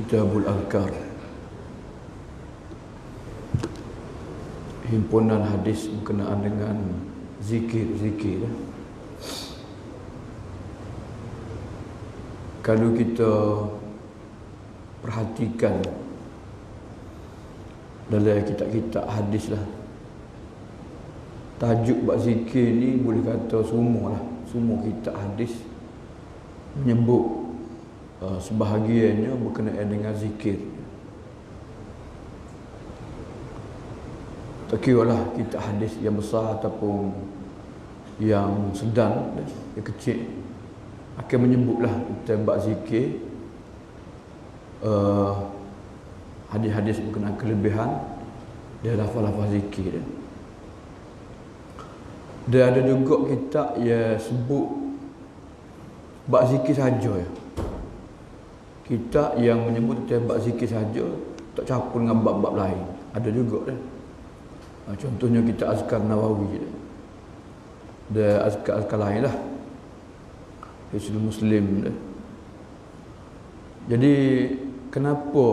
Kitabul Azkar, himpunan hadis berkenaan dengan zikir-zikir. Kalau kita perhatikan dalam kitab-kitab hadis lah, tajuk bab zikir ni boleh kata semua kitab hadis menyebut sebahagiannya berkenaan dengan zikir. Tak kira lah kitab hadis yang besar ataupun yang sedang, yang kecil, akan menyebutlah tentang bab zikir, hadis-hadis berkenaan kelebihan dan lafaz-lafaz zikir. Dan ada juga kitab yang sebut bab zikir saja ya. Kitab yang menyebut tentang bab zikir saja, tak campur dengan bab-bab lain. Ada juga dah. Contohnya kitab Azkar Nawawi dan azkar-azkar lain lah, Hisnul Muslim dah. Jadi kenapa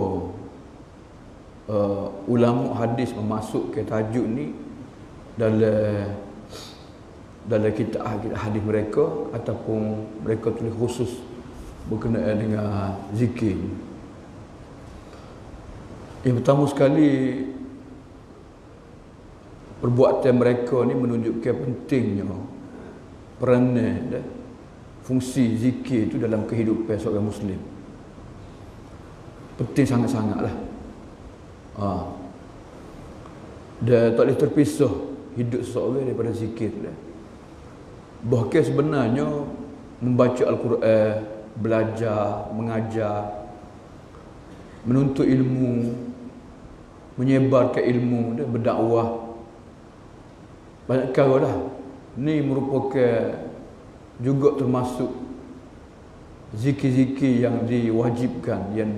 ulama hadis memasukkan tajuk ni dalam kitab hadis mereka, ataupun mereka tulis khusus berkenaan dengan zikir? Yang pertama sekali, perbuatan mereka ni menunjukkan pentingnya peranan dan fungsi zikir itu dalam kehidupan seorang Muslim. Penting sangat-sangat lah. Dan tak boleh terpisah hidup seseorang daripada zikir. Bahkan sebenarnya membaca Al-Quran, belajar, mengajar, menuntut ilmu, menyebarkan ilmu dan berdakwah, banyak perkara lah. Ni merupakan juga termasuk zikir-zikir yang diwajibkan, yang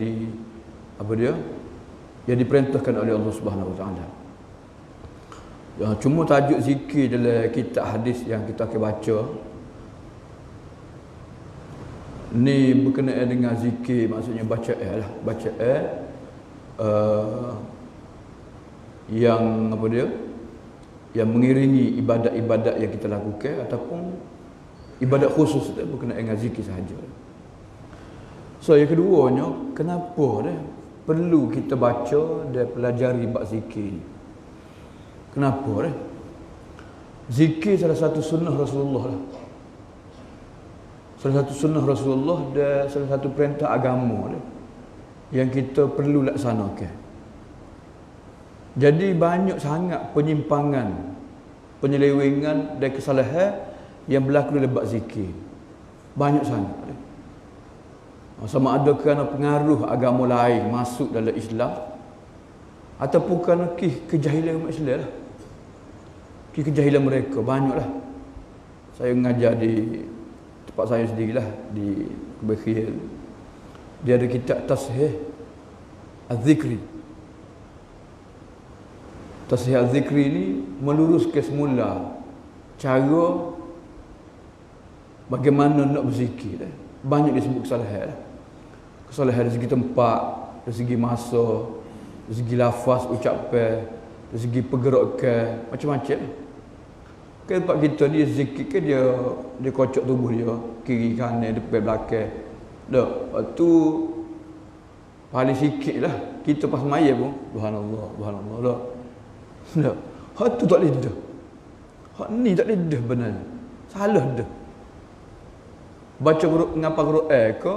diperintahkan oleh Allah Subhanahu Wa Taala. Cuma tajuk zikir dalam kitab hadis yang kita akan baca ni berkenaan dengan zikir, maksudnya bacaan lah, bacaan yang mengiringi ibadat-ibadat yang kita lakukan, ataupun ibadat khusus berkenaan dengan zikir sahaja. So yang keduanya, kenapa perlu kita baca dan pelajari bab zikir? Kenapa zikir salah satu sunnah Rasulullah lah. Salah satu sunnah Rasulullah dan salah satu perintah agama yang kita perlu laksanakan. Jadi banyak sangat penyimpangan, penyelewengan dan kesalahan yang berlaku dalam bab zikir. Banyak sangat. Sama ada kerana pengaruh agama lain masuk dalam Islam, ataupun kerana kejahilan umat Islam lah. Kejahilan mereka banyaklah. Saya mengajar di tempat saya sendirilah, di Kebakhir. Dia ada kitab Tashih Az-Zikri. Tashih Az-Zikri ni meluruskan semula cara bagaimana nak berzikir. Banyak disebut kesalahan. Kesalahan dari segi tempat, dari segi masa, dari segi lafaz ucapan, dari segi pergerakan, macam-macam. Kan tempat kita ni zikir kan dia kocok tubuh dia, kiri kanan, depan belakang. Dah, waktu paling sikit lah kita pas maya pun subhanallah, subhanallah dah. Dah. Hak tu tak boleh dah. Hak ni tak boleh dah benar. Salah dah. Baca ngapa Quran ke,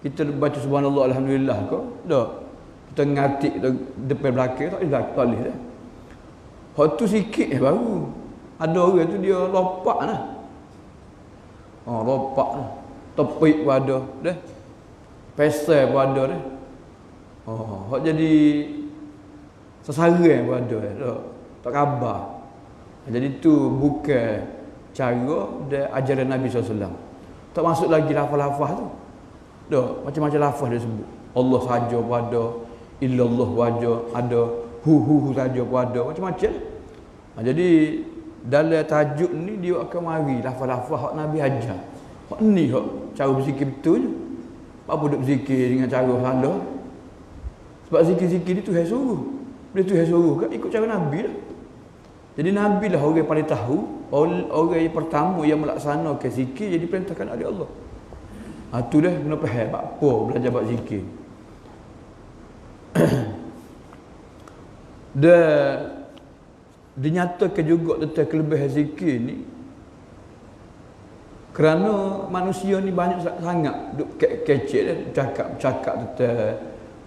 kita baca subhanallah alhamdulillah ke, dah. Kita ngatik depan belakang tak boleh dah. Hak tu sikit baru. Ada orang tu dia lopak lah. Lopak lah. Topik pun ada dah. Pesel pun ada dah. Hak jadi sasaran pun ada dah. Tak khabar. Jadi tu bukan cara dan ajaran Nabi SAW. Tak masuk lagi lafaz-lafaz tu. Dah, macam-macam lafaz dia sebut. Allah saja pun ada, illallah pun ada, hu saja pun ada, macam-macam. Jadi dalam tajuk ni dia akan mari lafaz-lafaz hak Nabi ajar. Hak ni hak cara berzikir betul je. Apa duk berzikir dengan cara salah? Sebab zikir-zikir ni Tuhan suruh. Bila Tuhan suruh kan ikut cara Nabi lah. Jadi Nabi lah orang yang paling tahu, orang yang pertama yang melaksanakan zikir jadi perintahkan oleh Allah. Tu dah guna faham apa belajar buat zikir. Dan dinyatakan juga tentang kelebihan zikir ni kerana manusia ni banyak sangat duk kecek dah cakap tentang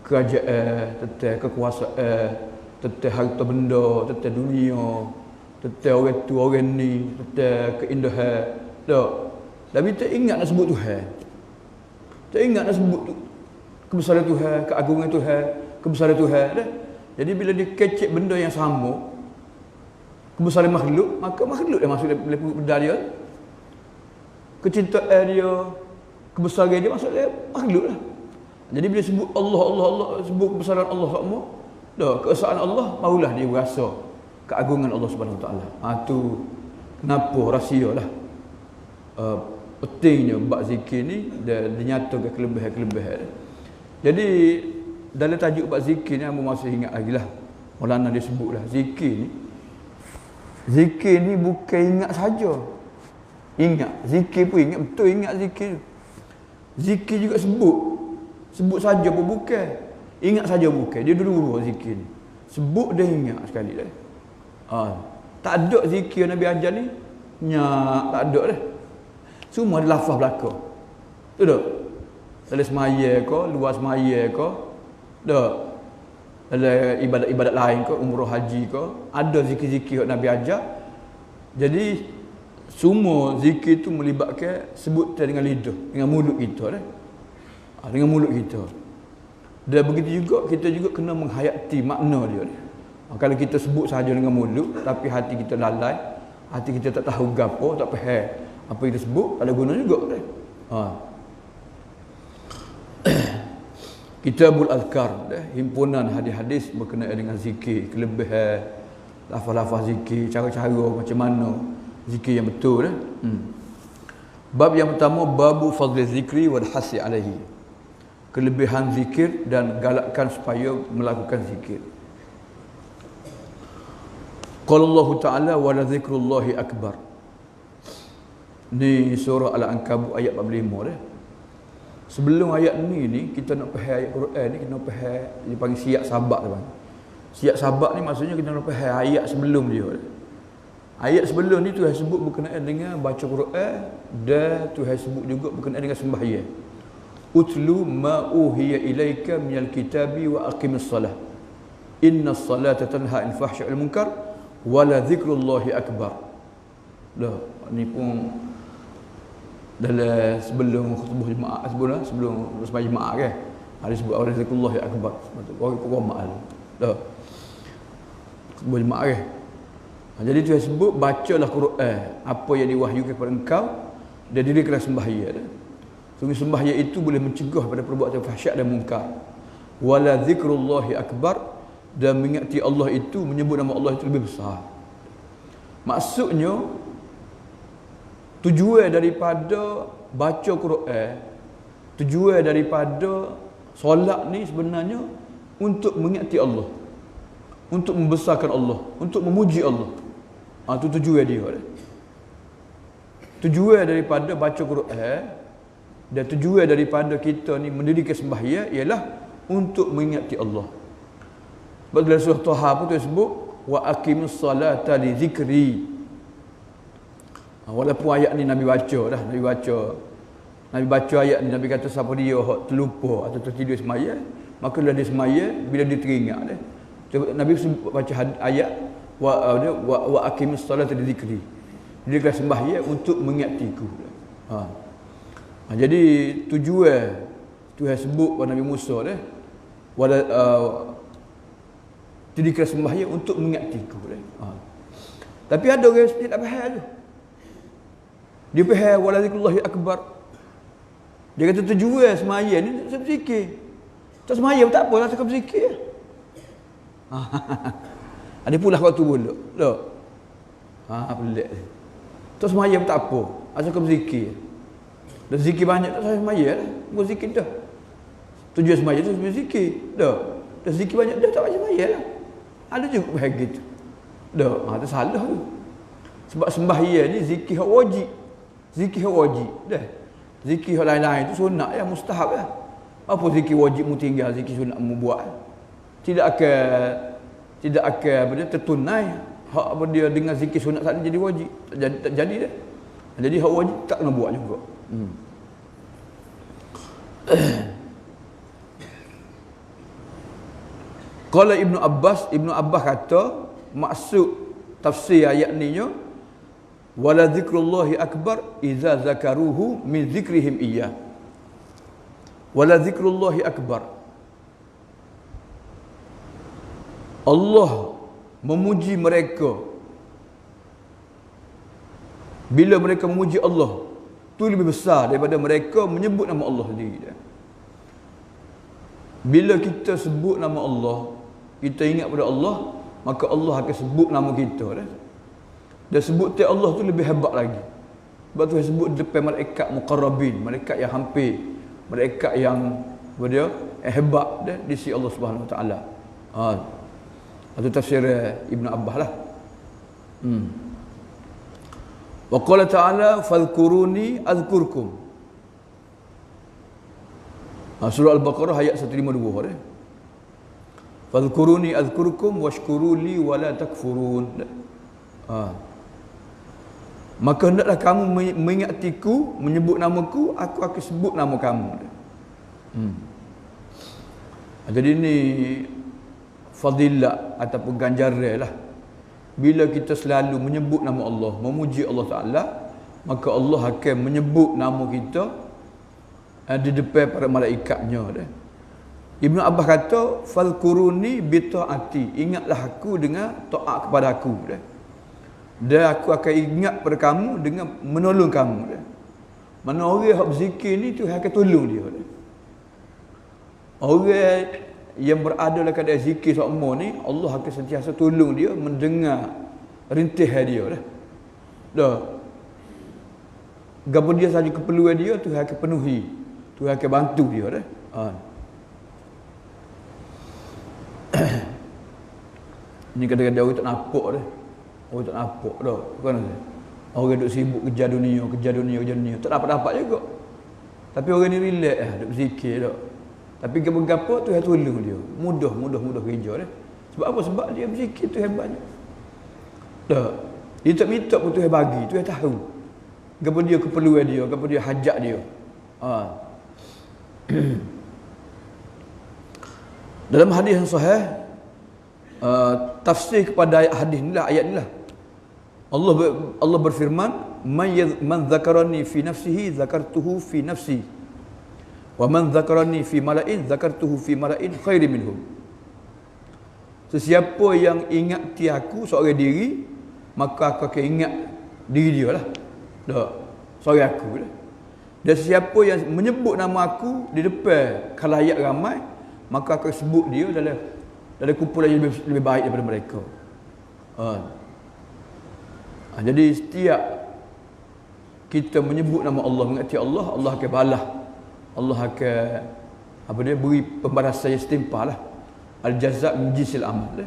kerajaan, tentang kekuasaan, tentang harta benda, tentang dunia, tentang orang tu orang ni, tentang keindahan. Tak. Tapi tak ingat nak sebut Tuhan. Tak ingat nak sebut kebesaran Tuhan, keagungan Tuhan, kebesaran Tuhan dah. Jadi bila dia kecek benda yang sama, kebesaran makhluk, maka makhluk dia masuk dalam benda dia. Kecintaan dia, kebesaran dia masuk dalam makhluk lah. Jadi bila sebut Allah, sebut kebesaran Allah semua, dah keesaan Allah, barulah dia berasa keagungan Allah Subhanahu Wa Taala. Tu kenapa rahsia lah. Pentingnya bab zikir ni dia dinyatakan kelebihan-kelebihan. Jadi dalam tajuk bab zikir ni hamba masih ingat lagi lah. Maulana dia sebutlah zikir ni bukan ingat saja. Ingat zikir pun ingat betul ingat zikir. Zikir juga sebut saja pun bukan. Ingat saja bukan. Dia dulu zikir ni. Sebut dia ingat sekali dah. Tak ada zikir Nabi ajar ni. Tak ada dah. Semua ada lafaz belaka. Betul tak? Dalam semaya ke, luar semaya ke, tak? Dalam ibadat-ibadat lain ke, umrah haji ke, ada zikir-zikir yang Nabi ajar. Jadi semua zikir itu melibatkan sebutan dengan lidah, dengan mulut kita dah. Dengan mulut kita. Dan begitu juga kita juga kena menghayati makna dia dah. Kalau kita sebut sahaja dengan mulut tapi hati kita lalai, hati kita tak tahu gapo, tak faham apa yang disebut, tak ada guna juga dah. Kitabul Azkar dah, himpunan hadis-hadis berkenaan dengan zikir, kelebihan lafaz-lafaz zikir, cara-cara macam mana zikir yang betul dah. Bab yang pertama, babu fadli zikri wal hasi alaihi. Kelebihan zikir dan galakkan supaya melakukan zikir. Qala Allah Ta'ala wa la zikrullahi akbar. Ni surah Al-Ankabut ayat 45 dah. Sebelum ayat ni kita nak faham ayat Quran ni, kena faham dia panggil siyak sabak tu bang. Siyak sabak ni maksudnya kita nak faham ayat sebelum dia. Ayat sebelum ni Tuhan sebut berkenaan dengan baca Quran dan Tuhan sebut juga berkenaan dengan sembahyang. Utlu ma uhiya ilaika minal kitabi wa aqimis salah. Innas salata tanha 'anil fahsya'i wal munkar wa la dzikrullahi akbar. Dah, ni pun dalam sebelum khutbah jemaah sebelum sembahyang jemaah kan. Ada sebut wala dzikrullahi akbar. Orang qoma tu. Dah. Khutbah jemaah kan. Jadi Tuhan sebut bacalah Quran, apa yang diwahyukan kepada engkau dan dirikanlah sembahyang. Sungguh sembahyang itu boleh mencegah pada perbuatan fahsyat dan munkar. Wala dzikrullahi akbar, dan mengingati Allah itu, menyebut nama Allah itu lebih besar. Maksudnya tujuan daripada baca Quran, tujuan daripada solat ni sebenarnya untuk mengingati Allah, untuk membesarkan Allah, untuk memuji Allah. Itu tujuan dia. Tujuan daripada baca Quran dan tujuan daripada kita ni mendirikan sembahyang ialah untuk mengingati Allah. Sebab dalam surah Taha pun tu sebut wa aqimus salata li zikri. Walaupun ayat ni Nabi baca dah, Nabi baca ayat ni, Nabi kata siapa dia hak terlupa atau tertidur sembahyang, maka bila dia sembahyang, bila dia teringat dah. Nabi sebut baca ayat wa aqimus salata li zikri. Dia kata sembahyang untuk mengingatiku. Jadi tujuan Tuhan sebut pada Nabi Musa dah jadi kira sembahyang untuk mengingatiku dah. Tapi ada orang yang tak faham tu. Dia faham wala zikrullahi akbar. Dia kata tujuan sembahyang ni tak berzikir. Tak sembahyang tak apa, tak suka berzikir. Ada pula waktu pula. Tak. Pelik. Tak sembahyang tak apa, asal kau berzikir. Dan zikir banyak tak saya sembahyang lah. Bukan zikir dah. Tujuan sembahyang tu berzikir. Dah. Dah zikir banyak dah tak macam bayar lah. Ada juga begitu. Dah, tu salah tu. Sebab sembahyang ni zikir hak wajib. Zikir hak wajib. Dah. Zikir hak lain-lain tu sunat ya, mustahab ya. Apa zikir wajib mu tinggal, zikir sunat mu buat. Tidak akan apa dia tertunai. Hak apa dia dengan zikir sunat tak jadi wajib. Tak jadi dah. Jadi hak wajib tak kena buat juga. Qala Ibnu Abbas kata maksud tafsir ayat ni nya wala zikrullahi akbar iza zakaruhu min zikrihim iyyah. Wala zikrullahi akbar. Allah memuji mereka. Bila mereka memuji Allah, tu lebih besar daripada mereka menyebut nama Allah sendiri. Bila kita sebut nama Allah, kita ingat pada Allah, maka Allah akan sebut nama kita. Dan sebut Allah tu lebih hebat lagi. Sebab tu saya sebut depan malaikat muqarrabin, malaikat yang hampir, malaikat yang hebat di sisi Allah Subhanahu Wa Taala. Itu tafsir Ibnu Abbas lah. Wa qala ta'ala fadhkuruni azkurkum. Surah Al-Baqarah ayat 152 dah. Fadhkuruni azkurkum washkuruli wala takfurun. Maka hendaklah kamu mengingatiku, menyebut namaku, aku akan sebut nama kamu. Jadi ini fadilah ataupun ganjaran lah. Bila kita selalu menyebut nama Allah, memuji Allah Ta'ala, maka Allah akan menyebut nama kita di depan para malaikatnya. Ibnu Abbas kata, "Fadhkuruni bi ta'ati." Ingatlah aku dengan taat kepada aku. Dan aku akan ingat pada kamu dengan menolong kamu. Mana orang yang berzikir ni, Tuhan akan tolong dia. Orang yang berada dalam keadaan zikir semua ni, Allah akan sentiasa tolong dia, mendengar rintihan dia dah. Gapo dia saja keperluan dia, Tuhan akan penuhi. Tuhan akan bantu dia dah. Ini kadang-kadang orang tak nampak dah. Orang tak nampak dah. Bukan orang duk sibuk kerja dunia. Tak dapat juga. Tapi orang ni relax lah, duk berzikir dah. Tapi gapo-gapo Tuhan tolong dia. Mudah kerja dah. Sebab apa? Sebab dia berzikir Tuhan banyak. Dah. Dia tak minta pun Tuhan bagi, Tuhan tahu. Gapo dia keperluan dia, gapo dia hajat dia. Dalam hadis yang sahih, tafsir kepada hadis ni lah, ayat ni lah. Allah berfirman, man zakarani fi nafsihi zakartuhu fi nafsi. Wa man zakarani fi mala'in zakartuhu fi mala'in khairi minhum. Sesiapa yang ingati aku seorang diri, maka aku akan ingat diri dia lah. Dah, seorang aku lah. Dan sesiapa yang menyebut nama aku di depan khalayak ramai, maka aku sebut dia dalam kumpulan yang lebih baik daripada mereka. Jadi setiap kita menyebut nama Allah, mengingati Allah, Allah akan balas. Allah akan beri pembalasan yang setimpal lah. Al-jazaa' min jinsil amal.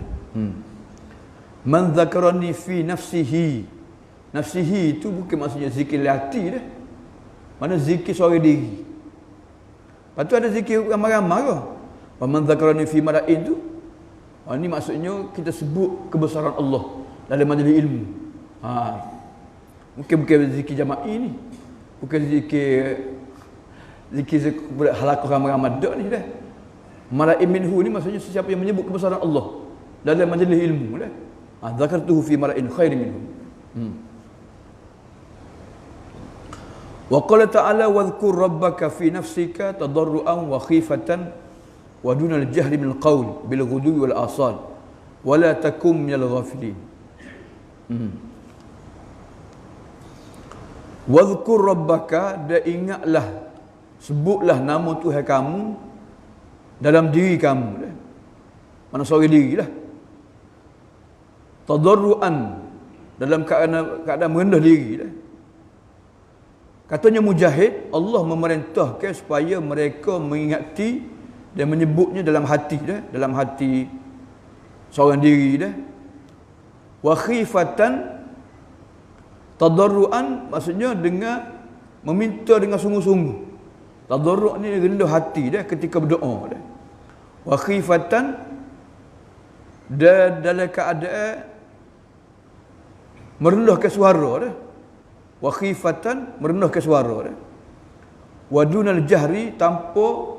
Man zakarani fi nafsihi. Nafsihi itu bukan maksudnya zikir hati dah. Mana zikir seorang diri. Lepas tu ada zikir ramai-ramai ke? Wa man zakarani fi mala'in tu. Ini maksudnya kita sebut kebesaran Allah dalam majlis ilmu. Bukan zikir jama'i ni. Bukan zikir halaqah ramai-ramai dak ni dah. Mala'in minhu ni maksudnya sesiapa yang menyebut kebesaran Allah dalam majlis ilmu dah. Zakartuhu fi mala'in khairi minhu. Wa qala ta'ala wadhkur rabbaka fi nafsika tadarruan wa khifatan wa dunal jahri minal qawl bil ghudwi wal asal wa la takum minal ghafilin. Wadhkur rabbaka, dan ingatlah, sebutlah nama Tuhan kamu dalam diri kamu. Mana seorang diri lah. Tadarruan, dalam keadaan merendah diri. Katanya Mujahid, Allah memerintahkan supaya mereka mengingati Dia menyebutnya dalam hati dia, dalam hati seorang diri dia. Wa khifatan, tadarruan maksudnya dengan meminta dengan sungguh-sungguh. Tadarru' ni rendah hati dia ketika berdoa dia. Wa khifatan, dia dalam keadaan merendahkan suara dia. Wa khifatan, merendahkan suara dia. Wa dunal jahri, tanpa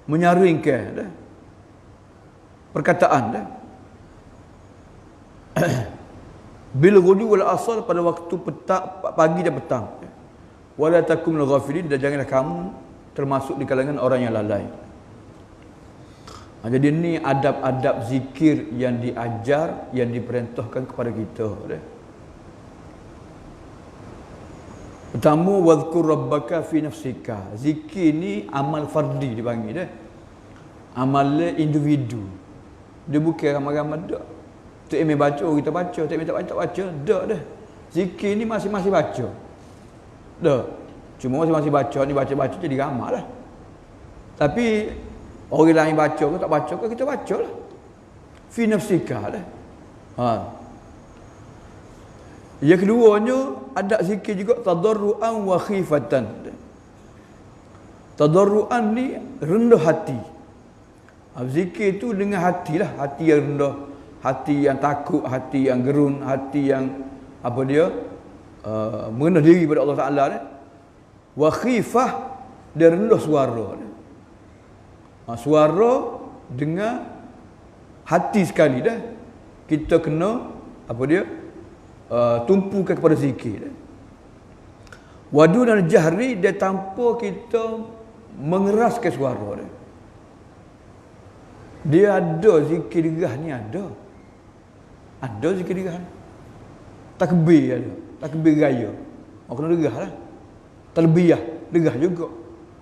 menyaringkan dia perkataan dia. Bil ghudu wal asal, pada waktu petang, pagi dan petang. Wala takum minal ghafilin, dan janganlah kamu termasuk di kalangan orang yang lalai. Jadi ni adab-adab zikir yang diajar, yang diperintahkan kepada kita. Pertama, wadhkur rabbaka fi nafsika. Zikir ni amal fardi dipanggil dia. Amal individu. Dia bukan ramai-ramai dak. Tak email baca, kita baca, tak email tak baca, dak dah. Zikir ni masing-masing baca. Dak. Cuma masing-masing baca ni baca-baca jadi ramai lah. Tapi orang lain baca ke tak baca ke, kita baca lah. Fi nafsika dah. Yang keduanya, ada zikir juga tadarruan wa khifatan. Tadarruan ni rendah hati. Zikir tu dengan hati lah, hati yang rendah, hati yang takut, hati yang gerun, hati yang apa dia merendah diri pada Allah Taala ni. Wa khifah, dia rendah suara ni. Suara dengan hati sekali dah. Kita kena apa dia tumpukan kepada zikir. Wadun al-jahri, dia tanpa kita mengeraskan suara dia. Dia ada zikir derah ni, ada zikir derah ni. Takbir ada, takbir raya, orang kena derah lah. Talbiyah derah juga,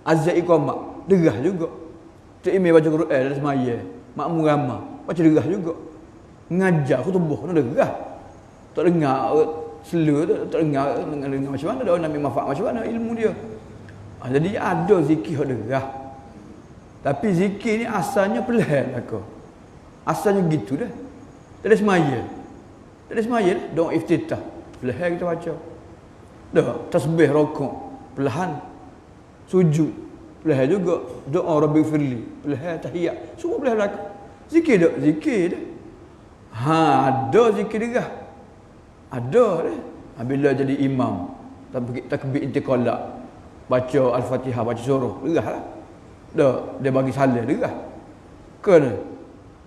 azan iqamah derah juga. Tak imam baca Quran dalam sembahyang, makmum ramai baca derah juga. Mengajar khutbah kena derah. Tak dengar slow tu, tak dengar macam mana dia nak ambil manfaat macam mana ilmu dia. Jadi ada zikir derah. Tapi zikir ni asalnya perlahan aku. Asalnya gitu dah. Tak ada semaya. Tak ada semaya dah. Doa iftitah. Perlahan kita baca. Dah. Tasbih rokok. Perlahan. Sujud. Perlahan juga. Doa Rabbi firli. Perlahan tahiyat. Semua perlahan berlaku. Zikir dah. Zikir dah. Ada zikir dah. Ada dah. Bila jadi imam. Takbir intiqalat. Baca Al-Fatihah. Baca surah. Derah lah. Dia bagi salah derah. Kena.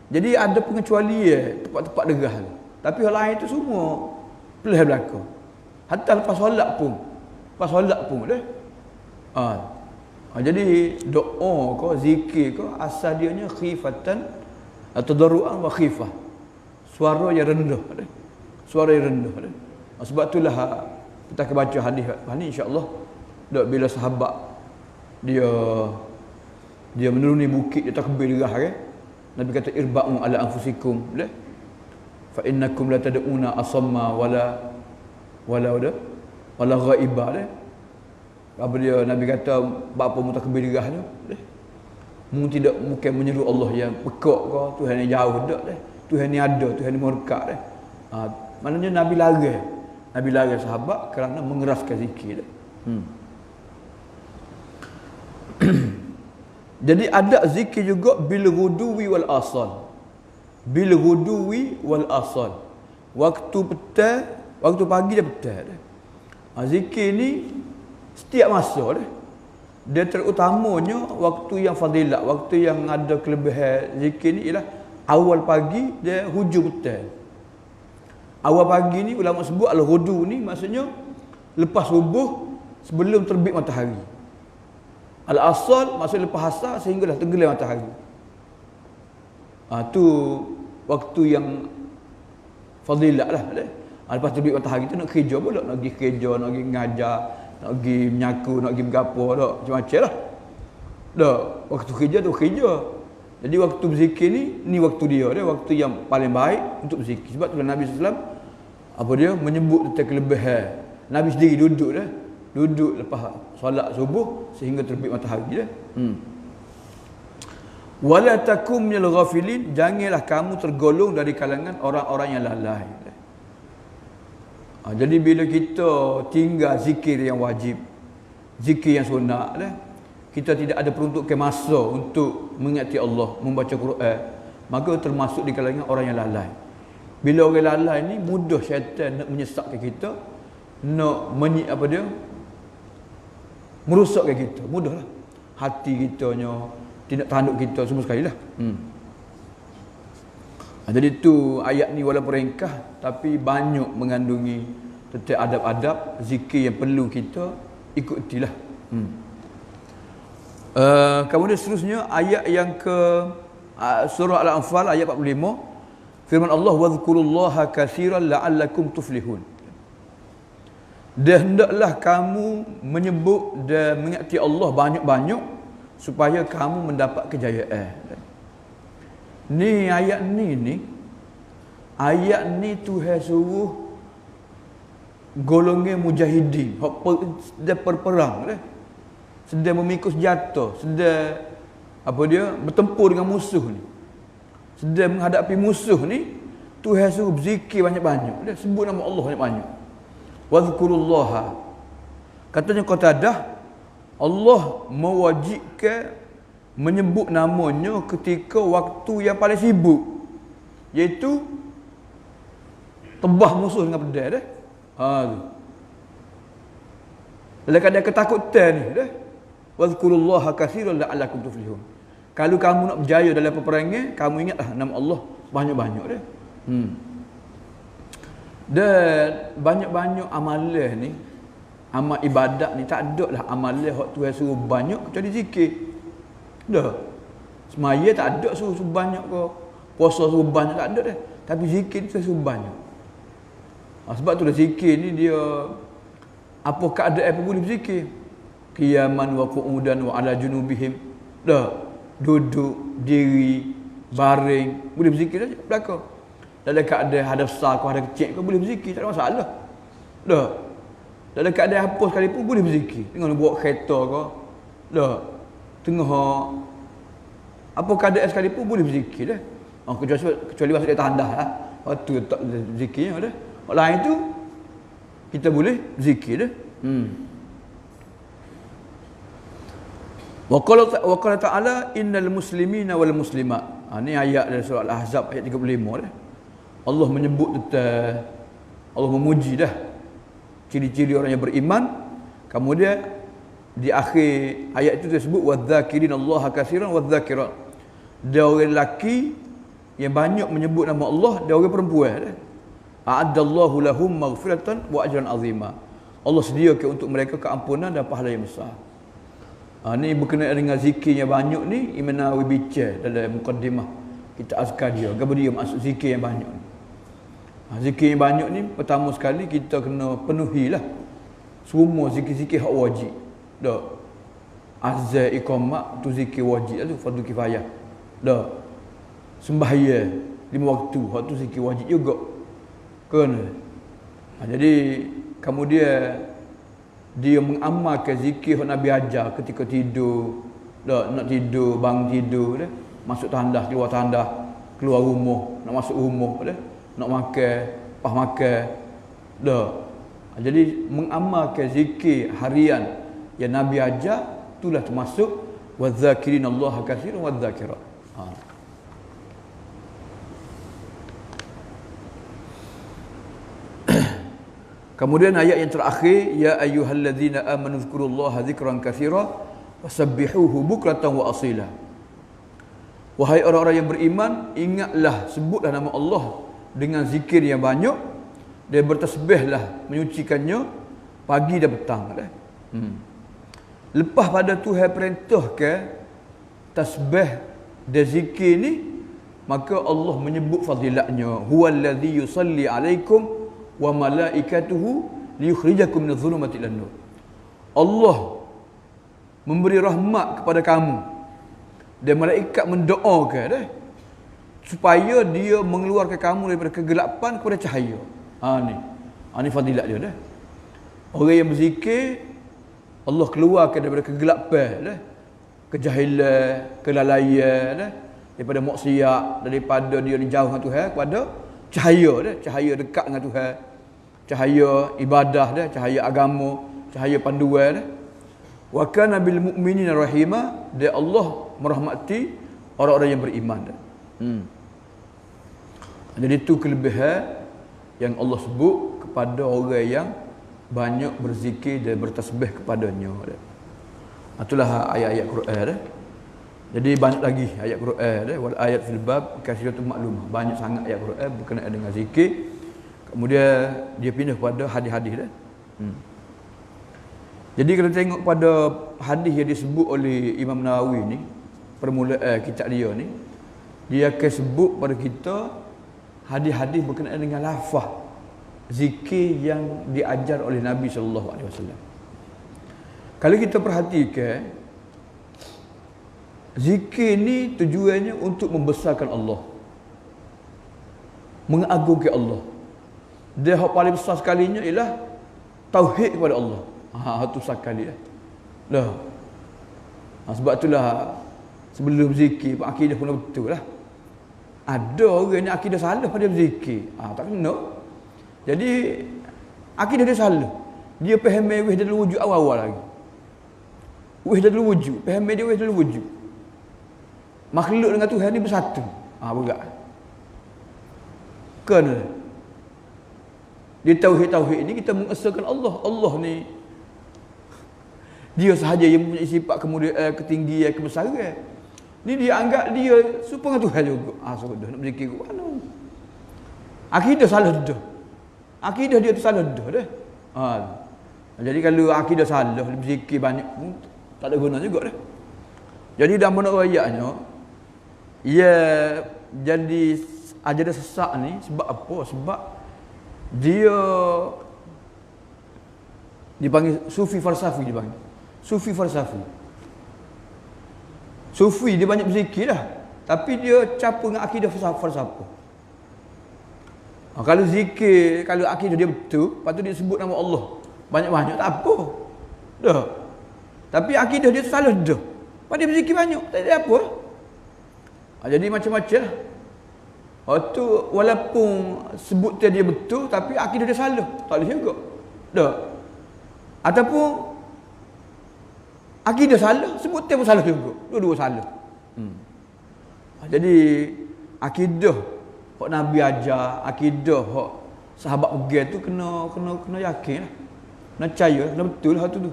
Jadi ada pengecualian tempat-tempat derah. Tapi hal lain itu semua perlahan berlaku. Hatta lepas solat pun. Lepas solat pun dah. Jadi doa ko, zikir ko, asal dianya khifatan atau tadarruan wa khifah. Suara yang rendah dah. Suara yang rendah dah. Sebab itulah kita akan baca hadis ni insya-Allah. Bila sahabat dia menuruni bukit, dia takbir derah kan. Nabi kata irba'u ala anfusikum dah. Fa innakum la tad'una asamma wala ghaiba dah. Apa dia Nabi kata bapa mu takbir derah tu dah. Mu tidak bukan menyeru Allah yang pekak ke, Tuhan yang jauh dak dah. Tuhan yang ada, Tuhan yang murka dah. Maknanya Nabi larang sahabat kerana mengeraskan zikir dah. Jadi ada zikir juga bil ghuduwi wal asal. Bil ghuduwi wal asal. Waktu petang, waktu pagi dan petang dah. Zikir ni setiap masa dah. Dia terutamanya waktu yang fadilat, waktu yang ada kelebihan zikir ni ialah awal pagi dan hujung petang. Awal pagi ni ulama sebut al-ghudu ni maksudnya lepas subuh sebelum terbit matahari. Al-asal maksud lepas asar sehinggalah tenggelam matahari. Tu waktu yang fadilat lah. Lepas terbit matahari tu nak kerja pula, nak pergi kerja, nak pergi ngajar, nak pergi menyaku, nak pergi bergapo dak, macam-macam lah. Dak, waktu kerja tu kerja. Jadi waktu berzikir ni waktu dia, waktu yang paling baik untuk berzikir. Sebab tu Nabi SAW apa dia menyebut tentang kelebihan. Nabi sendiri duduk lepas solat subuh sehingga terbit matahari dah. Wala takum minal ghafilin, janganlah kamu tergolong dari kalangan orang-orang yang lalai. Jadi bila kita tinggal zikir yang wajib, zikir yang sunat, kita tidak ada peruntukan masa untuk mengingati Allah, membaca Quran, maka termasuk di kalangan orang yang lalai. Bila orang lalai ni, mudah syaitan nak menyesatkan kita, nak merosakkan kita, mudahlah. Hati kitanya, tidak tanduk kita semua sekali lah. Jadi tu ayat ni walaupun ringkas tapi banyak mengandungi tentang adab-adab zikir yang perlu kita ikutilah. Kemudian seterusnya ayat yang ke surah Al-Anfal ayat 45, firman Allah, wadhkurullaha katsiran la'allakum tuflihun. Dan hendaklah kamu menyebut dan mengingati Allah banyak-banyak supaya kamu mendapat kejayaan. Ni ayat ni Tuhan suruh golongan mujahidin hak sedang berperang, sedang memikul senjata, sedang bertempur dengan musuh ni, sedang menghadapi musuh ni. Tuhan suruh berzikir banyak-banyak, dia sebut nama Allah banyak-banyak. Wadhkurullaha, katanya Qatadah, Allah mewajibkan menyebut namanya ketika waktu yang paling sibuk, iaitu tebah musuh dengan pedang dah. Dalam keadaan ketakutan ni dah. Wadhkurullaha katsiran la'allakum tuflihun. Kalau kamu nak berjaya dalam peperangan, kamu ingatlah nama Allah banyak-banyak dah. Dan banyak-banyak amalan ni, amal ibadat ni, tak ada lah amalan hak Tuhan suruh banyak kecuali zikir. Dah. Semaya tak ada suruh banyak ke, puasa suruh banyak tak ada dah. Tapi zikir tu suruh banyak. Sebab tu dah zikir ni dia apa keadaan pun boleh berzikir. Qiyaman wa qu'udan wa ala junubihim. Dah. Duduk, diri, baring, boleh berzikir saja belaka. Dalam keadaan hadap besar ke hadap kecil ke boleh berzikir, tak ada masalah. Dah. Dalam keadaan apa sekalipun boleh berzikir. Tengok buat kereta ke. Dah. Tengah apa keadaan sekalipun boleh berzikir dah. Kecuali masa dia tandah lah. Waktu tak zikirnya dah. Orang lain tu kita boleh berzikir dah. Wa qala ta'ala innal muslimina wal muslimat. Ni ayat dari surah Al-Ahzab ayat 35 dah. Allah menyebut tentang, Allah memuji dah ciri-ciri orang yang beriman. Kemudian di akhir ayat itu disebut wadzakirin-allaha katsiran wadzakirat. Dia orang lelaki yang banyak menyebut nama Allah, dia orang perempuan. A'addallahu lahum maghfiratan wa ajran azima. Allah sediakan untuk mereka keampunan dan pahala yang besar. Ni berkenaan dengan zikir yang banyak ni, Imam Nawawi bincang dalam mukaddimah kita azkar dia. Gapo dia maksud zikir yang banyak ni? Zikir yang banyak ni, pertama sekali kita kena penuhilah semua zikir-zikir hak wajib. Dah. Azan iqamah tu zikir wajib tu, fardu kifayah. Dah. Sembahyang 5 waktu, hak tu zikir wajib juga. Kena. Jadi kemudian dia mengamalkan zikir yang Nabi ajar ketika tidur. Dah, nak tidur, bangun tidur dah. Masuk tandas, keluar tandas, keluar rumah, nak masuk rumah dah. Nak makan, pas makan. Dah. Jadi mengamalkan zikir harian yang Nabi ajar, itulah termasuk wadzakirin-allaha katsiran wadzakirat. Kemudian ayat yang terakhir, ya ayyuhalladzina amanu dzkurullaha dzikran katsira wasabbihuhu bukratan wa asila. Wahai orang-orang yang beriman, ingatlah, sebutlah nama Allah dengan zikir yang banyak dan bertasbihlah, menyucikannya pagi dan petang. Lepas pada Tuhan perintahkan tasbih dan zikir ni, maka Allah menyebut fadilatnya. Huwallazi yusalli alaikum wa malaikatuhu liyukhrijakum minadh dhulumati ilan nur. Allah memberi rahmat kepada kamu dan malaikat mendoakan supaya dia mengeluarkan kamu daripada kegelapan kepada cahaya. Ni fadilat dia dah. Orang yang berzikir, Allah keluarkan daripada kegelapan kejahilan, kelalaian dah, daripada maksiat, daripada dia jauh dengan Tuhan kepada cahaya dah, cahaya dekat dengan Tuhan, cahaya ibadah dah, cahaya agama, cahaya panduan dah. Wa kana bil mu'minina rahima, dia Allah merahmati orang-orang yang beriman dah. Jadi itu kelebihan yang Allah sebut kepada orang yang banyak berzikir dan bertasbih kepadanya dah. Itulah ayat-ayat Quran dah. Jadi banyak lagi ayat Quran dah, wal ayat fil bab kathiratul maklumah. Banyak sangat ayat Quran berkenaan dengan zikir. Kemudian dia pindah kepada hadis-hadis dah. Jadi kalau tengok pada hadis yang disebut oleh Imam Nawawi ni, permulaan kitab dia ni, dia akan sebut pada kita hadis-hadis berkenaan dengan lafaz zikir yang diajar oleh Nabi SAW. Kalau kita perhatikan, zikir ni tujuannya untuk membesarkan Allah, mengagungkan Allah. Dia yang paling besar sekalinya ialah tauhid kepada Allah. Itu sekali dah. Sebab itulah sebelum zikir akidah pun betul lah. Ada orang yang akidah salah pada zikir. Tak kena. Jadi akidah dia salah. Dia faham weh dalam wujud awal-awal lagi. Weh dalam wujud, faham dia weh dalam wujud. Makhluk dengan Tuhan ni bersatu. Berat. Kena. Di tauhid-tauhid ni kita mengesahkan Allah. Allah ni dia sahaja yang mempunyai sifat kemuliaan, ketinggian, kebesaran. Ni dia anggap dia serupa dengan Tuhan juga. Sudah nak berzikir ke mana? Akidah salah dah. Akidah dia tu salah dah. Jadi kalau akidah salah, berzikir banyak pun tak ada guna juga dah. Jadi dalam menurut ayatnya, ia jadi ajaran sesat ni sebab apa? Sebab dia dipanggil sufi falsafi, dipanggil sufi falsafi. Sufi dia banyak berzikir dah, tapi dia campur dengan akidah falsafah. Kalau zikir, kalau akidah dia betul, lepas tu dia sebut nama Allah banyak-banyak, tak apa dah. Tapi akidah dia salah dah, lepas dia berzikir banyak, tak ada apa. Jadi macam-macam lah. Tu walaupun sebut dia betul, tapi akidah dia salah, tak boleh juga dah. Ataupun akidah salah, sebut dia pun salah juga, dua-dua salah. Jadi akidah hak Nabi ajar, akidah hak sahabat pegang tu kena yakin lah, kena percaya, kena betul hal tu.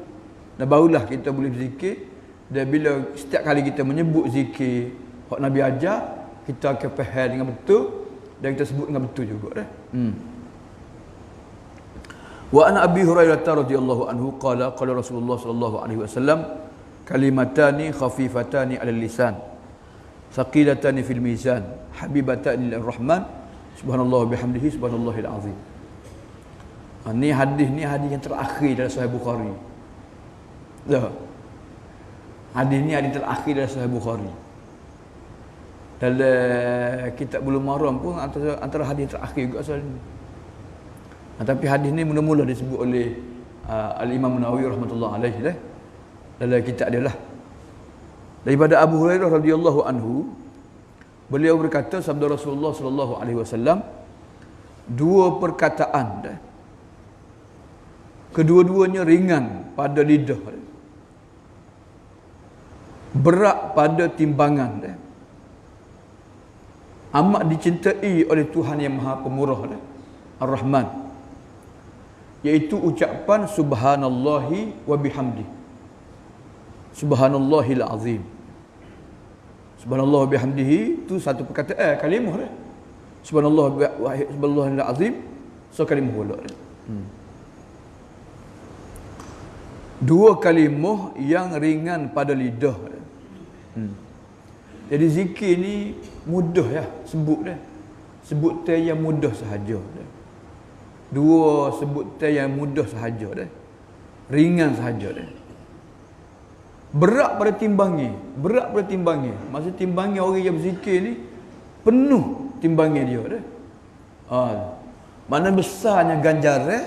Dan barulah kita boleh berzikir. Dan bila setiap kali kita menyebut zikir hak Nabi ajar, kita akan faham dengan betul dan kita sebut dengan betul juga dah. Wa an Abi Hurairah radhiyallahu anhu qala Rasulullah sallallahu alaihi wasallam kalimatani khafifatani 'alal lisan thaqilatani fil mizan habibatani lir rahman subhanallah bihamdihi subhanallahil azim. Ni hadis yang terakhir dalam Sahih Bukhari. Hadis ni hadis terakhir dalam Sahih Bukhari. Dalam kitab Bulughul Maram pun antara hadis terakhir juga asal ni. Tapi hadis ni mula-mula disebut oleh Al-Imam Nawawi rahmatullah alaihi lah, dalam kitab dia lah. Daripada Abu Hurairah radhiyallahu anhu, beliau berkata sabda Rasulullah sallallahu alaihi wasallam, dua perkataan dah, kedua-duanya ringan pada lidah, berat pada timbangan dah, amat dicintai oleh Tuhan yang Maha Pemurah dah, Ar-Rahman, iaitu ucapan subhanallahi wa bihamdi, subhanallahil azim. Subhanallah bihamdihi itu satu perkataan, kalimah dah. Subhanallahil azim, so kalimah pula. Dua kalimah yang ringan pada lidah. Jadi zikir ni mudah ya, sebut dah. Sebutan yang mudah sahaja dah. Dua sebutan yang mudah sahaja dah. Ringan sahaja dah. Berat pada timbangnya, Maksud timbangnya orang yang berzikir ni penuh timbangnya dia dah. Mana besarnya ganjaran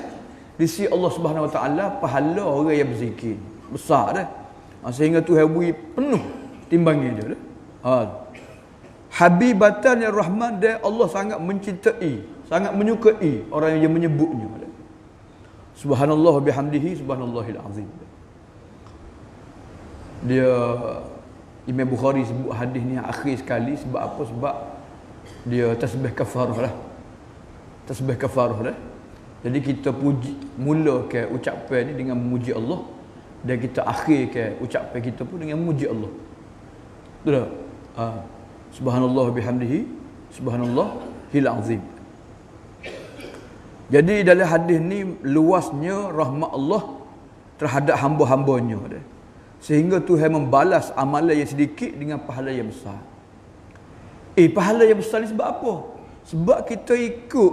di sisi Allah Subhanahu Wa Taala pahala orang yang berzikir. Besar dah. Sehingga Tuhan beri penuh timbangi dia dah. Habibatan ya Rahman, dia Allah sangat mencintai, sangat menyukai orang yang menyebutnya. Subhanallah bihamdihi subhanallahil azim. Dia Imam Bukhari sebut hadis ni akhir sekali sebab apa? Sebab dia tasbih kafarah lah. Tasbih kafarah lah. Jadi kita puji, mula ke ucapan ni dengan memuji Allah, dan kita akhir ke ucapan kita pun dengan memuji Allah. Betul tak? Subhanallah bihamdihi subhanallahil azim. Jadi dalam hadis ni luasnya rahmat Allah terhadap hamba-hambanya dia. Sehingga Tuhan membalas amalan yang sedikit dengan pahala yang besar. Pahala yang besar ni sebab apa? Sebab kita ikut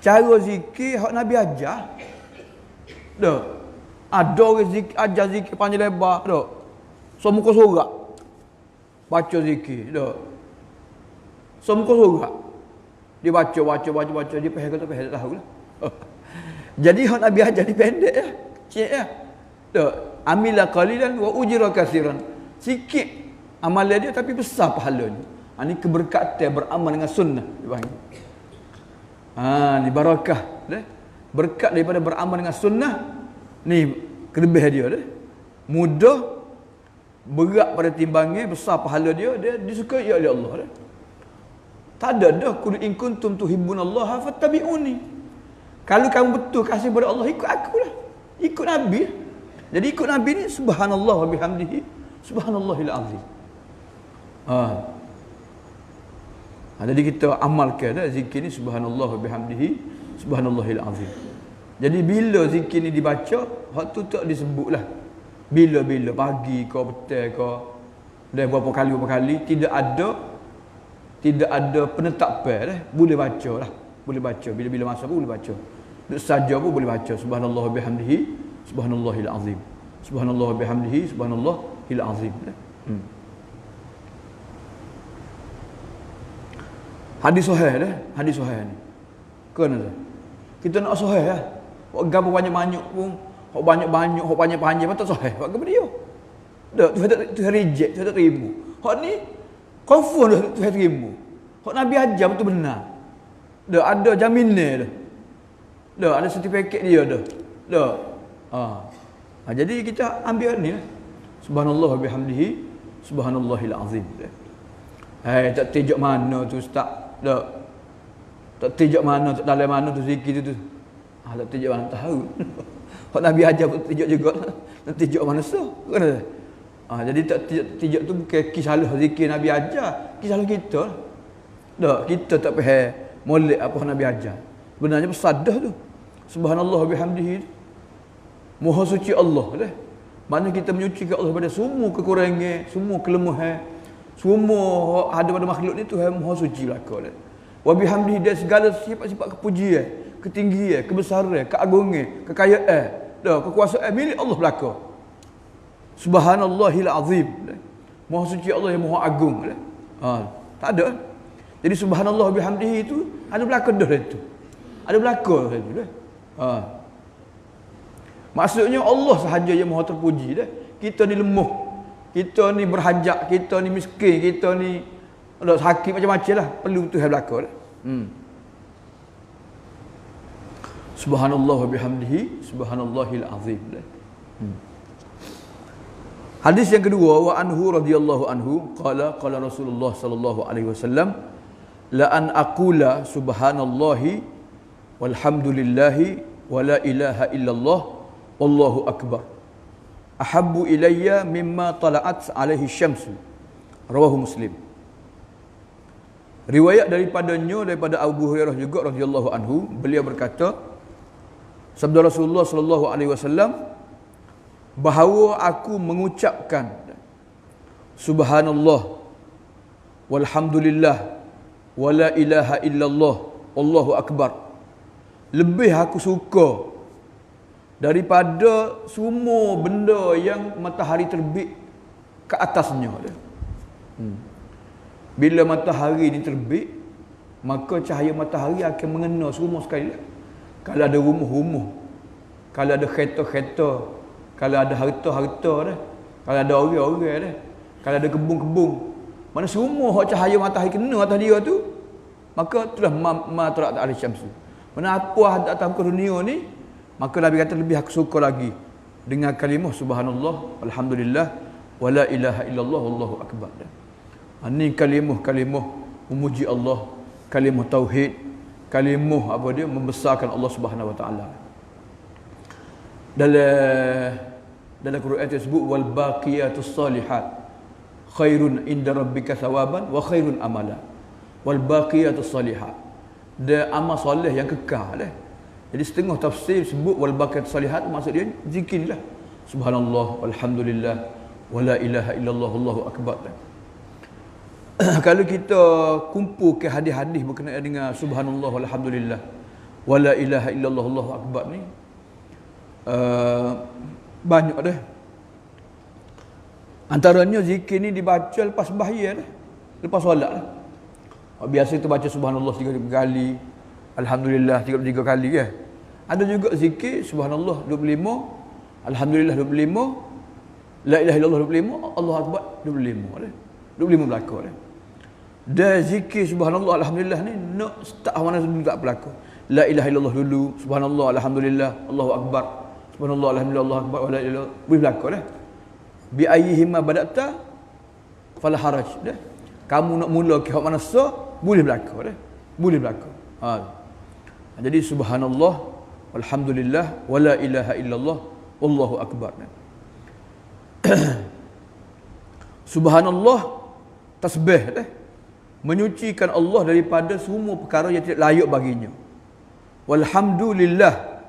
cara zikir hak Nabi ajar. Dah. Ada orang zikir, ajar zikir panjang lebar, dah. So muka sorak. Baca zikir, dah. So muka sorak. Dia baca, dia faham ke tak faham, tak tahu lah. Jadi hak Nabi ajar ni pendek ya. Kecil ya. Dah. Amila qalilan wa ujira katsiran. Sikit amalan dia tapi besar pahalanya. Ini keberkatan beramal dengan sunnah. Ni barakah deh. Berkat daripada beramal dengan sunnah. Ni kelebihan dia deh. Mudah, berat pada timbangnya, besar pahala dia disukai oleh Allah deh. Tak ada dah qul in kuntum tuhibbunallaha fattabi'uni. Kalau kamu betul kasih pada Allah, ikut aku lah. Ikut Nabi. Jadi ikut Nabi ni subhanallah wa bihamdihi subhanallahil azim. Jadi kita amalkan zikir ni subhanallah wa bihamdihi subhanallahil azim. Jadi bila zikir ni dibaca, hak tu tak disebutlah. Bila-bila pagi ke petang ke dan berapa kali tidak ada penetapan boleh baca lah. Boleh baca bila-bila masa pun boleh baca. Duk saja pun boleh baca subhanallah wa bihamdihi subhanallahil azim. Subhanallah wa bihamdihi subhanallahil azim. Hadis sahih hadis sahih ni. Kena dah. Kita nak sahih lah. Hak gapo banyak-banyak pun, hak banyak-banyak, hak panjang-panjang pun tak sahih. Hak gapo dia? Dak tu reject, tu tak terima. Hak ni confirm dah tu terima. Hak Nabi ajar betul benar. Dak ada jaminan dah. Dak ada sertifikat dia dah. Dak. Jadi kita ambil ni lah. Subhanallah wa bihamdihi subhanallahil azim. Tak tejak mana tu ustaz? Tak tejak mana, tak dalam mana tu zikir tu. Tak tejak mana tahu. Hak Nabi ajar pun tejak juga. Tak tejak mana so. Jadi tak tejak tu bukan kisah zikir Nabi ajar, kisah kita. Kita tak faham molek apa Nabi ajar. Sebenarnya bersadah tu. Subhanallah wa bihamdihi. Maha suci Allah dah. Mana kita menyucikan Allah pada semua kekurangan, semua kelemahan, semua ada pada makhluk ni Tuhan Maha suci belaka dah. Wa bihamdihi, dan segala sifat-sifat kepujian, ketinggian, kebesaran, keagungan, kekayaan, kekuasaan milik Allah belaka. Subhanallahil azim. Maha suci Allah yang Maha agung dah. Tak ada. Jadi subhanallah bihamdihi itu ada belaka dah itu. Ada belaka dah itu dah. Maksudnya Allah sahaja yang Maha terpuji dah. Kita ni lemah, kita ni berhajat, kita ni miskin, kita ni sakit macam-macam lah, perlu Tuhan belaka dah. Subhanallah wa bihamdihi subhanallahil azim dah. Hadis yang kedua, wa anhu radhiyallahu anhu qala Rasulullah sallallahu alaihi wasallam, la an aqula subhanallahi walhamdulillahi wa la ilaha illallah wallahu akbar ahabbu ilayya mimma tala'at alaihi syamsu. Rawahu Muslim. Riwayat daripada Abu Hurairah juga radhiyallahu anhu, beliau berkata, sabda Rasulullah sallallahu alaihi wasallam, bahawa aku mengucapkan subhanallah walhamdulillah wa la ilaha illallah wallahu akbar, lebih aku suka daripada semua benda yang matahari terbit ke atasnya. Bila matahari ni terbit, maka cahaya matahari akan mengena semua sekali. Kalau ada rumah-rumah, kalau ada kereta-kereta, kalau ada harta-harta dah, kalau ada orang-orang dah, Kalau ada kebun-kebun, mana semua hak cahaya matahari kena atas dia tu, maka itulah ma tarat al syamsu. Mana apa atas muka dunia ni, maka Nabi kata lebih aku suka lagi dengan kalimah subhanallah, alhamdulillah, wala ilaha illallah, wallahu akbar. Ini kalimah-kalimah memuji Allah, kalimah tauhid, kalimah apa dia membesarkan Allah Subhanahu wa taala. Dalam Quran disebut wal baqiyatus salihat khairun inda rabbika thawaban wa khairun amala. Wal baqiyatus salihat, dia amal soleh yang kekal. Jadi setengah tafsir sebut wal baqiyatus salihat, maksud dia zikirlah subhanallah, walhamdulillah, wala ilaha illallah, wallahu akbar. Kalau kita kumpul ke hadis-hadis berkenaan dengan subhanallah, walhamdulillah, wala ilaha illallah, wallahu akbar ni, banyak dah. Antaranya zikir ni dibaca lepas sembahyang dah, lepas solat lah. Biasa tu baca subhanallah 3 kali, alhamdulillah 33 kali kan. Ada juga zikir subhanallah 25, alhamdulillah 25, la ilaha illallah 25, Allahu akbar 25 dah. 25 belakang dah. Dan zikir subhanallah alhamdulillah ni nak start mana dulu tak berlaku. La ilaha illallah dulu, subhanallah alhamdulillah, Allahu akbar, subhanallah alhamdulillah, Allahu akbar, wala ilaha boleh berlaku dah. Bi ayyihima badata fala haraj dah. Kamu nak mula ke hak mana sah, boleh berlaku dah. Boleh berlaku. Jadi subhanallah walhamdulillah wala ilaha illallah, wallahu akbar. Subhanallah tasbih dah, menyucikan Allah daripada semua perkara yang tidak layak baginya. Walhamdulillah,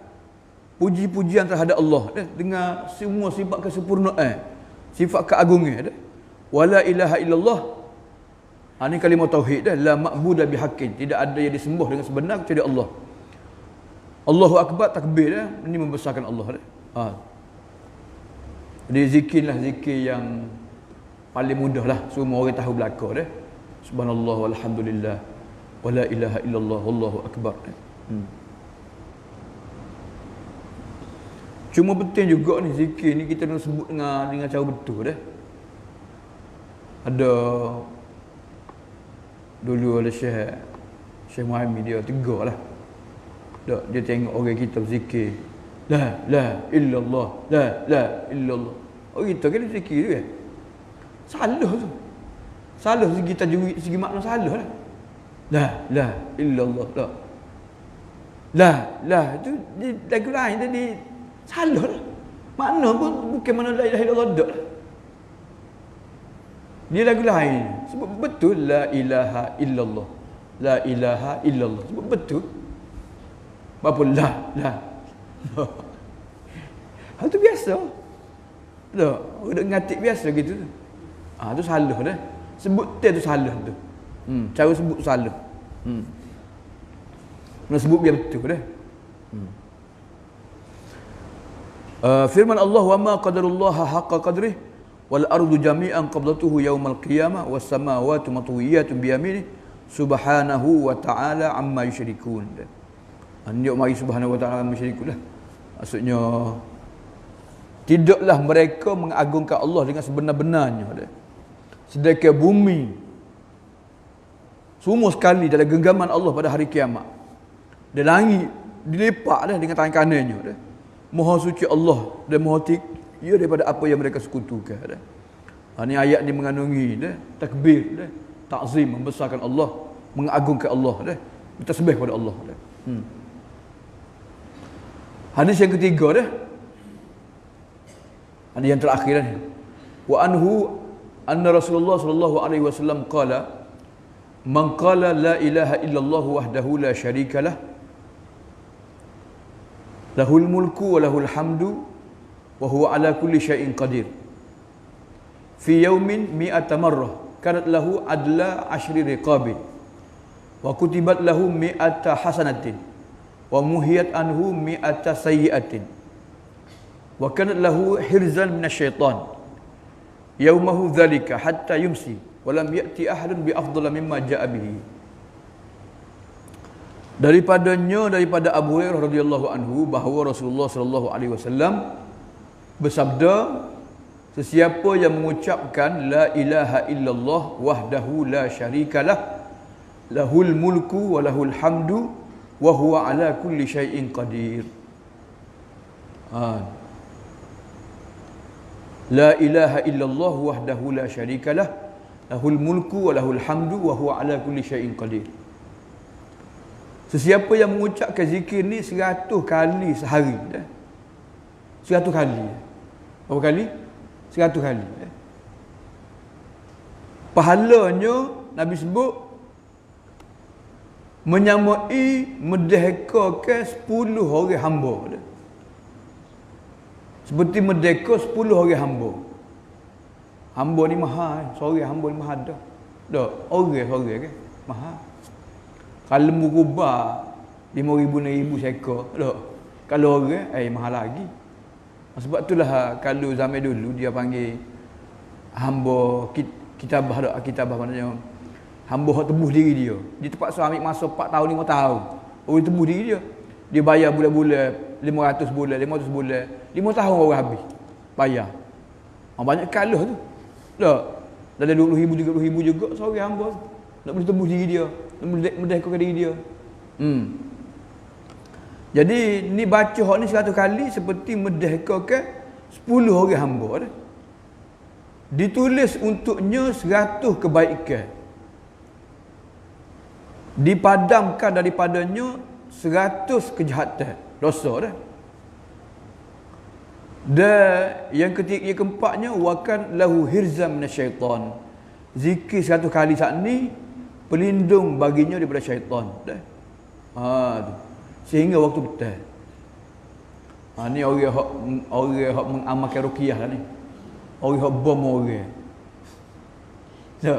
puji-pujian terhadap Allah dah, dengan semua sifat kesempurnaan, sifat keagungan dah. Wala ilaha illallah, ini kalimah tauhid dah, la ma'budu bihaqqin, tidak ada yang disembah dengan sebenar kecuali Allah. Allahu akbar, takbir dah, ini membesarkan Allah dah. Jadi zikirlah zikir yang paling mudah lah, semua orang tahu belaka dah. Subhanallah walhamdulillah wala ilaha illallah, wallahu akbar. Cuma penting juga ni zikir ni kita nak sebut dengan cara betul dah. Ada dulu ada Syekh Muhammad, dia tegur lah. Dia tengok orang kita berzikir la illallah, la illallah. Orang kita kan zikir tu kan salah tu. Salah segi tajwid, segi makna salah lah. La illallah, la tu di lagu lain tadi salah lah. Makna pun bukan mana la ilaha illallah dak. Dia lagu lain sebut betul la ilaha illallah. La ilaha illallah sebut betul. Apa la. Hal tu biasa. Tak, orang ngatik biasa gitu tu. Tu salah dah. Sebut tu salah tu. Cara sebut salah. Nak sebut biar betul dah. Firman Allah, wa ma qadarullaha haqqa qadrih wal ardu jami'an qablatuhu yaumal qiyamah was samawati matwiyatun bi yaminih subhanahu wa ta'ala amma yusyrikun. Anjak mari subhanahu wa ta'ala amma yusyrikun lah. Maksudnya tidaklah mereka mengagungkan Allah dengan sebenar-benarnya dah. Sedangkan bumi semua sekali dalam genggaman Allah pada hari kiamat, dan langit dilepak dah dengan tangan kanannya dah. Maha suci Allah dan maha tinggi daripada apa yang mereka sekutukan dah. Ini ayat ni mengandungi dah takbir dah, takzim, membesarkan Allah, mengagungkan Allah dah, bertasbih kepada Allah dah. Hadis yang ketiga dah, hadis yang terakhir dah. Wa anhu anna Rasulullah sallallahu alaihi wasallam qala man qala la ilaha illallah wahdahu la syarika lah lahul mulku wa lahul hamdu wa huwa ala kulli syai'in qadir fi yaumin mi'ata marrah kanat lahu adla 10 riqabin wa kutibat lahu mi'ata hasanatin wa muhiyat anhu mi'ata sayyi'atin wa kanat lahu hirzan minasyaitan yaumahu dzalika hatta yumsi walam ya'ti ahadun bi afdhala mimma ja'a bihi. Daripada Abu Hurairah radhiyallahu anhu bahawa Rasulullah sallallahu alaihi wasallam bersabda, Sesiapa yang mengucapkan la ilaha illallah wahdahu la syarikalah lahul mulku wa lahul hamdu wa huwa ala kulli syai'in qadir. La ilaha illallah wahdahu la syarikalah lahul mulku wa lahul hamdu wa huwa ala kulli syai'in qadir. Sesiapa yang mengucapkan zikir ni 100 kali sehari, 100 kali. Berapa kali? 100 kali. Pahalanya Nabi sebut menyamai merdekakan 10 orang hamba. Seperti merdeka 10 orang hamba. Hamba ni mahal, seorang hamba ni mahal dah. Dah, orang kan mahal. Kalau murubah 5,000 6,000 seekor, dah. Kalau orang mahal lagi. Sebab itulah kalau zaman dulu dia panggil hamba kitabah, kitabah maknanya hamba hak tebus diri dia. Dia terpaksa ambil masa 4 tahun 5 tahun. Orang tebus diri dia. Dia bayar bulan-bulan 500 bulan, 500 bulan, 5 tahun orang habis bayar. Banyak kalah tu. Tak. Dalam 20,000 30,000 juga seorang hamba nak boleh tebus diri dia, nak merdekakan diri dia. Jadi ni baca hak ni 100 kali seperti merdekakan 10 orang hamba dah. Ditulis untuknya 100 kebaikan. Dipadamkan daripadanya 100 kejahatan, dosa dah. Dan yang keempatnya wakan lahu hirzam minasyaitan. Zikir 100 kali saat ni pelindung baginya daripada syaitan dah. Tu. Sehingga waktu petang. Ni orang hak mengamalkan ruqyah lah ni. Orang hak bom orang. So,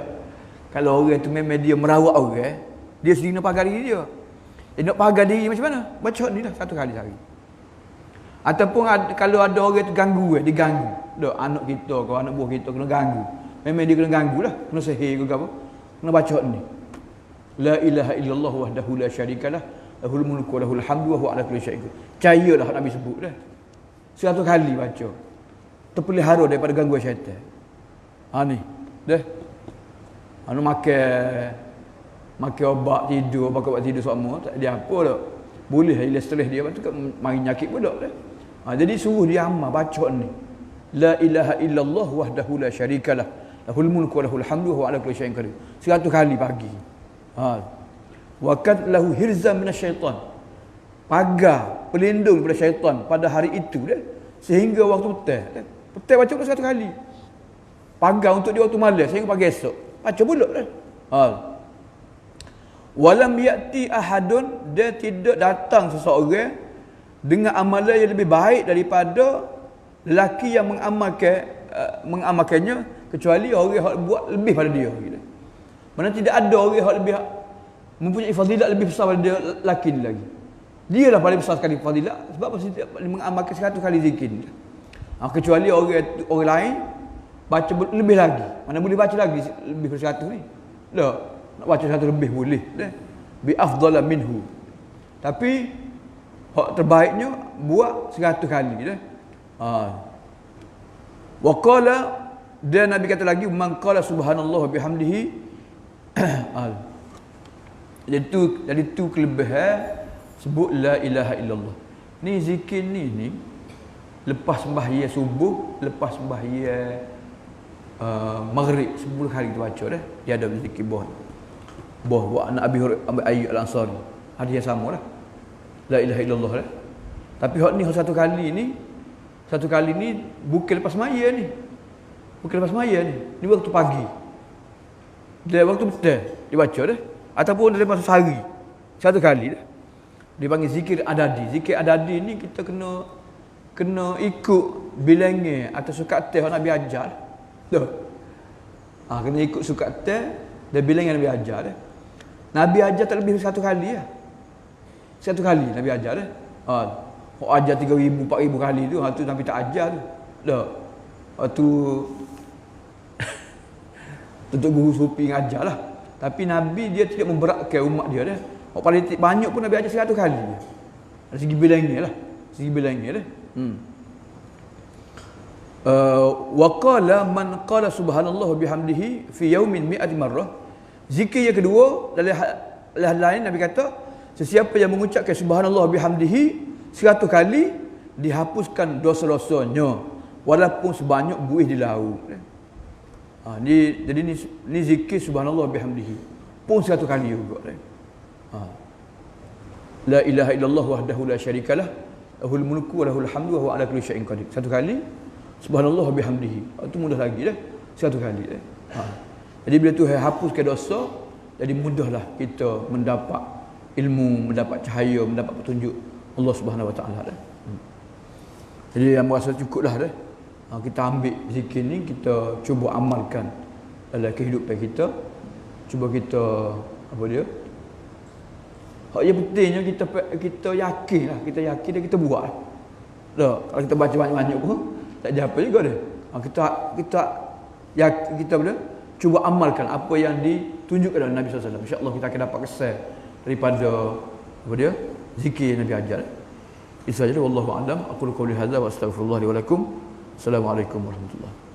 kalau orang tu memang dia merawat orang, dia sendiri nak pagar diri dia. Dia nak pagar diri macam mana? Baca ni lah 100 kali sehari. Ataupun kalau ada orang tu ganggu, diganggu. Dok anak kita ke anak buah kita kena ganggu. Memang dia kena ganggu lah, kena sihir ke apa. Kena baca ni. La ilaha illallah wahdahu la syarikalah lahul mulku wa lahul hamdu wa huwa ala kulli syai'in qadir. Cayalah Nabi sebut dah. 100 kali baca. Terpelihara daripada gangguan syaitan. Ni. Dah. Makan obat tidur, obat tidur semua, tak ada apa dah. Boleh hilang stres dia, lepas tu mari nyakit pun tak dah. Jadi suruh dia amal baca ni. La ilaha illallah wahdahu la syarikalah lahul mulku wa lahul hamdu wa huwa ala kulli syai'in qadir. 100 kali pagi. Wakat lahu hirzam minasyaitan. Pagar pelindung daripada syaitan pada hari itu dah. Sehingga waktu petang. Petang baca pula 100 kali. Pagar untuk dia waktu malam sehingga pagi esok. Baca pula dah. Walam ya'ti ahadun, dia tidak datang seseorang dengan amalan yang lebih baik daripada lelaki yang mengamalkannya kecuali orang yang buat lebih pada dia gitu. Mana tidak ada orang yang lebih mempunyai fadilat lebih besar pada dia lelaki ni lagi. Dia lah paling besar sekali fadilat sebab pasti dia mengamalkan 100 kali zikir. Kecuali orang lain baca lebih lagi. Mana boleh baca lagi lebih daripada 100 ni? Tak. Nak baca 100 lebih boleh dah. Bi afdala minhu. Tapi hak terbaiknya buat 100 kali dah. Wa qala, dan Nabi kata lagi man qala subhanallah bihamdihi. Jadi tu kelebihan sebut la ilaha illallah. Ni zikir ni lepas sembahyang subuh, lepas sembahyang maghrib 10 kali kita baca dah. Dia ada zikir buat anak Abi Ayyub Al-Ansari. Hadis yang sama lah. La ilaha illallah lah. Tapi hak ni satu kali ni bukan lepas semaya ni. Bukan lepas semaya ni. Ni waktu pagi. Dia waktu petang dibaca dah. Ataupun dalam masa sehari. 100 kali dah. Dia panggil zikir adadi. Zikir adadi ni kita kena ikut bilangnya atau sukat teh Nabi ajar. Dah. Kena ikut sukat teh dan bilang yang Nabi ajar dah. Nabi ajar tak lebih 1 kali lah. 1 kali Nabi ajar dah. Kau ajar 3,000 4,000 kali tu, tu Nabi tak ajar tu. Dah. Tu tentu guru sufi ngajar lah. Tapi Nabi dia tidak memberatkan umat dia dah. Paling banyak pun Nabi ajar 100 kali. Dari segi bilangnya lah. Segi bilangnya dah. Wa qala man qala subhanallah bihamdihi fi yaumin mi'ati marrah. Zikir yang kedua dalam hal lain Nabi kata, sesiapa yang mengucapkan subhanallah bihamdihi 100 kali, dihapuskan dosa-dosanya walaupun sebanyak buih di laut. Jadi ni zikir subhanallah bihamdihi pun 100 kali juga. La ilaha illallah wahdahu la syarikalah, lahul mulku wa lahul hamdu wa huwa ala kulli syai'in qadir. 100 kali subhanallah bihamdihi. Itu mudah lagi dah. 100 kali dah. Jadi bila Tuhan hapuskan dosa, jadi mudahlah kita mendapat ilmu, mendapat cahaya, mendapat petunjuk Allah Subhanahu Wa Taala dah. Jadi yang merasa cukuplah dah. Kita ambil zikir ni, kita cuba amalkan dalam kehidupan kita. Cuba kita apa dia? Hak yang pentingnya kita yakinlah, kita yakin dan kita buatlah. Dah, kalau kita baca banyak-banyak pun tak ada apa juga dah. Kita boleh cuba amalkan apa yang ditunjukkan oleh Nabi SAW. InsyaAllah kita akan dapat kesan daripada apa dia? Zikir yang Nabi ajar. Itu sahaja, wallahu a'lam. Aqulu qawli hadza wa astaghfirullah li wa lakum. Assalamualaikum warahmatullahi wabarakatuh.